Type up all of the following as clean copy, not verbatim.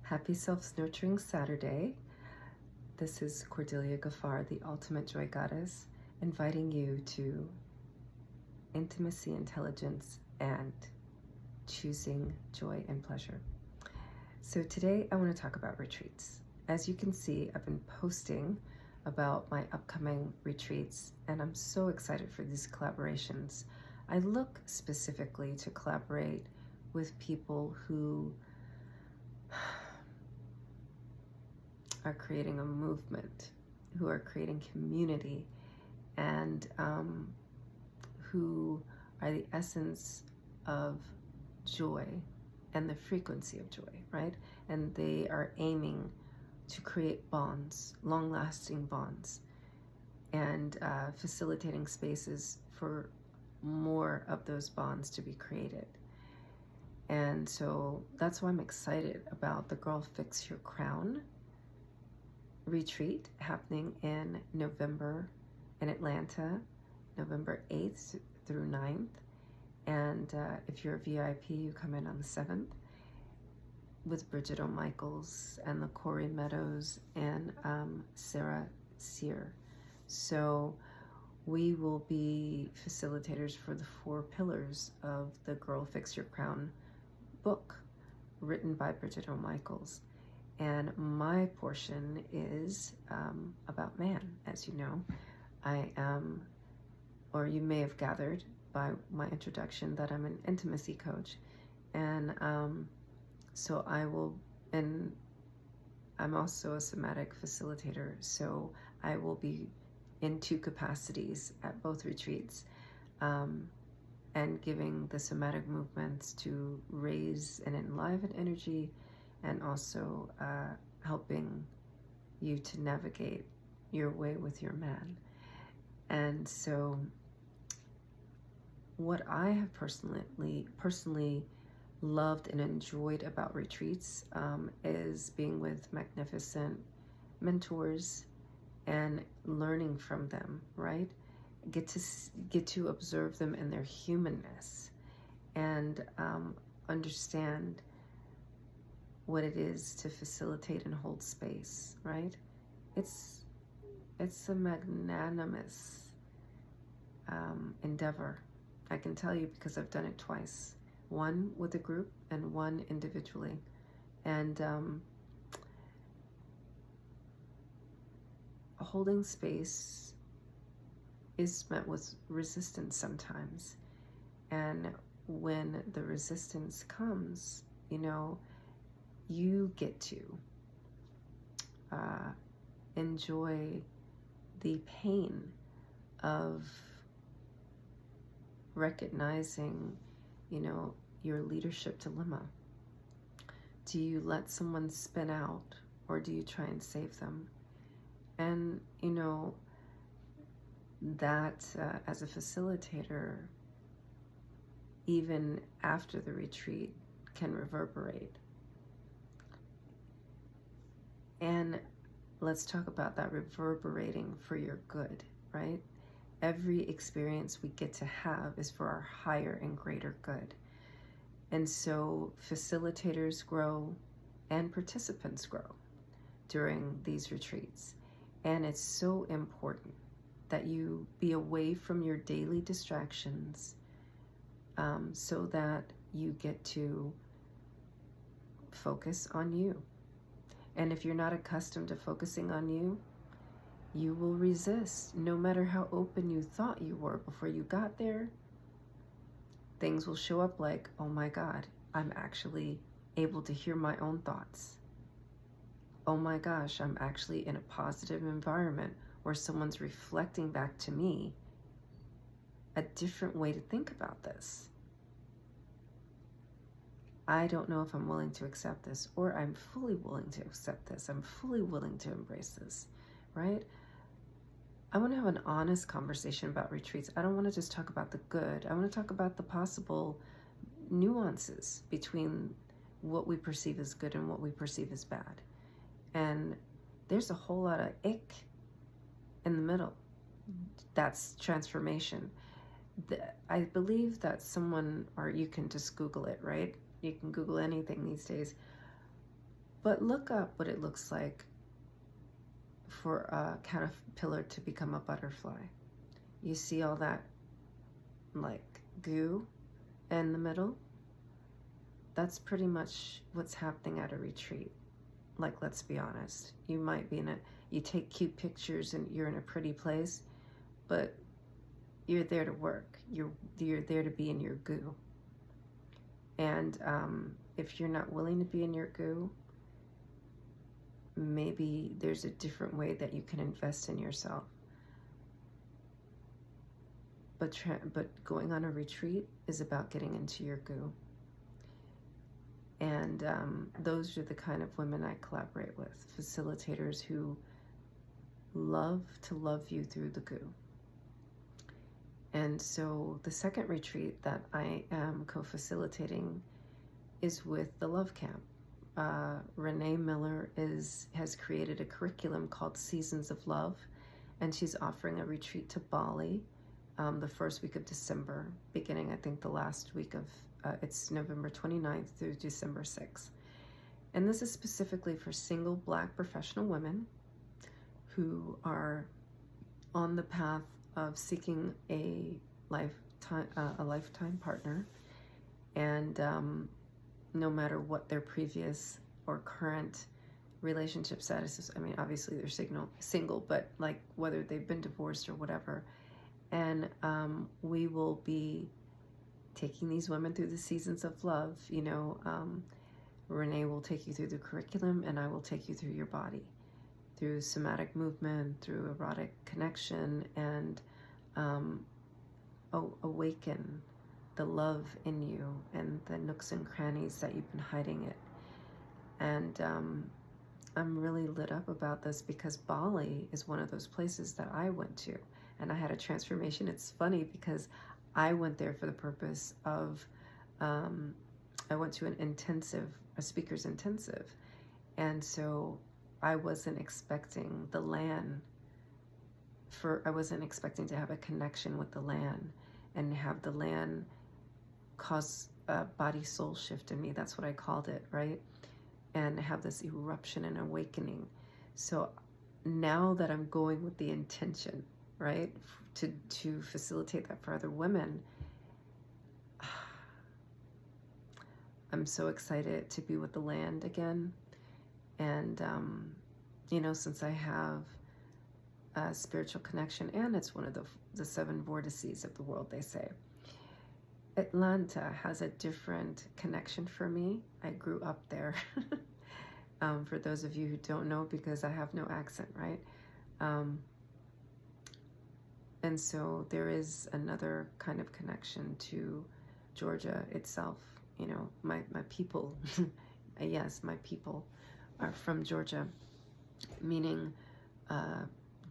Happy Self-Nurturing Saturday. This is Cordelia Gaffar, the Ultimate Joy Goddess, inviting you to intimacy, intelligence, and choosing joy and pleasure. So today I want to talk about retreats. As you can see, I've been posting about my upcoming retreats, and I'm so excited for these collaborations. I look specifically to collaborate with people who are creating a movement, who are creating community, and who are the essence of joy and the frequency of joy, right? And they are aiming to create bonds, long-lasting bonds, and facilitating spaces for more of those bonds to be created. And so that's why I'm excited about the Girl Fix Your Crown retreat happening in November in Atlanta, November 8th through 9th. And if you're a VIP, you come in on the 7th with Bridget O'Michaels and the Corey Meadows and Sarah Sear. So we will be facilitators for the 4 pillars of the Girl Fix Your Crown book written by Bridget O'Michaels. And my portion is about man. As you know, I am, or you may have gathered by my introduction, that I'm an intimacy coach. And so I will, and I'm also a somatic facilitator. So I will be in 2 capacities at both retreats, and giving the somatic movements to raise and enliven energy, and also helping you to navigate your way with your man. And so what I have personally loved and enjoyed about retreats is being with magnificent mentors and learning from them, right? Get to observe them in their humanness and understand what it is to facilitate and hold space, right? It's a magnanimous endeavor. I can tell you because I've done it twice, one with a group and one individually. And holding space is met with resistance sometimes. And when the resistance comes, you get to enjoy the pain of recognizing, your leadership dilemma. Do you let someone spin out, or do you try and save them? And, that as a facilitator, even after the retreat, can reverberate. And let's talk about that reverberating for your good, right? Every experience we get to have is for our higher and greater good. And so facilitators grow and participants grow during these retreats. And it's so important that you be away from your daily distractions, so that you get to focus on you. And if you're not accustomed to focusing on you, you will resist. No matter how open you thought you were before you got there, things will show up like, oh my God, I'm actually able to hear my own thoughts. Oh my gosh, I'm actually in a positive environment where someone's reflecting back to me a different way to think about this. I don't know if I'm willing to accept this, or I'm fully willing to accept this. I'm fully willing to embrace this, right? I want to have an honest conversation about retreats. I don't want to just talk about the good. I want to talk about the possible nuances between what we perceive as good and what we perceive as bad. And there's a whole lot of ick in the middle. That's transformation. I believe that someone, or you can just Google it, right? You can Google anything these days. But look up what it looks like for a caterpillar to become a butterfly. You see all that like goo in the middle? That's pretty much what's happening at a retreat. Like, let's be honest. You might be you take cute pictures and you're in a pretty place, but you're there to work. You're there to be in your goo. And if you're not willing to be in your goo, maybe there's a different way that you can invest in yourself. But going on a retreat is about getting into your goo. And those are the kind of women I collaborate with, facilitators who love to love you through the goo. And so the second retreat that I am co-facilitating is with the Love Camp. Renee Miller has created a curriculum called Seasons of Love, and she's offering a retreat to Bali the first week of December, beginning I think the last week of, it's November 29th through December 6th. And this is specifically for single Black professional women who are on the path of seeking a lifetime partner, and no matter what their previous or current relationship status is. I mean, obviously they're single, but like whether they've been divorced or whatever. And we will be taking these women through the seasons of love. You know, Renee will take you through the curriculum, and I will take you through your body, through somatic movement, through erotic connection, and awaken the love in you and the nooks and crannies that you've been hiding it. And I'm really lit up about this because Bali is one of those places that I went to, and I had a transformation. It's funny because I went there for the purpose of, I went to a speaker's intensive. And so I wasn't expecting the land I wasn't expecting to have a connection with the land and have the land cause a body soul shift in me. That's what I called it, right? And have this eruption and awakening. So now that I'm going with the intention, right, to facilitate that for other women, I'm so excited to be with the land again. And you know, since I have a spiritual connection, and it's one of the 7 vortices of the world, they say, Atlanta has a different connection for me. I grew up there. For those of you who don't know, because I have no accent, right? And so there is another kind of connection to Georgia itself. You know, my people, yes, my people are from Georgia, meaning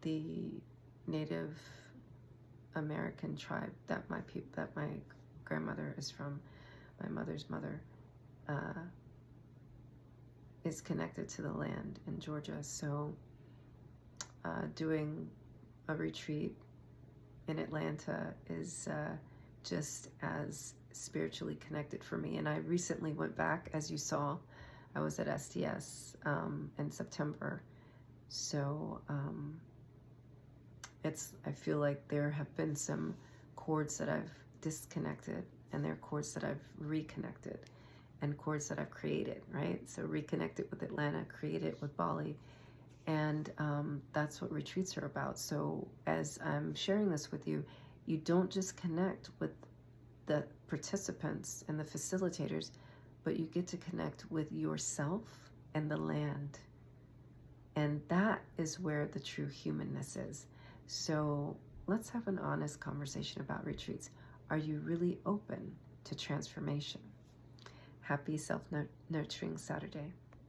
the Native American tribe that my grandmother is from, my mother's mother, is connected to the land in Georgia. So doing a retreat in Atlanta is just as spiritually connected for me. And I recently went back, as you saw. I was at STS in September. So I feel like there have been some cords that I've disconnected, and there are cords that I've reconnected, and cords that I've created, right? So reconnected with Atlanta, created with Bali. And that's what retreats are about. So as I'm sharing this with you, you don't just connect with the participants and the facilitators, but you get to connect with yourself and the land. And that is where the true humanness is. So let's have an honest conversation about retreats. Are you really open to transformation? Happy Self-Nurturing Saturday.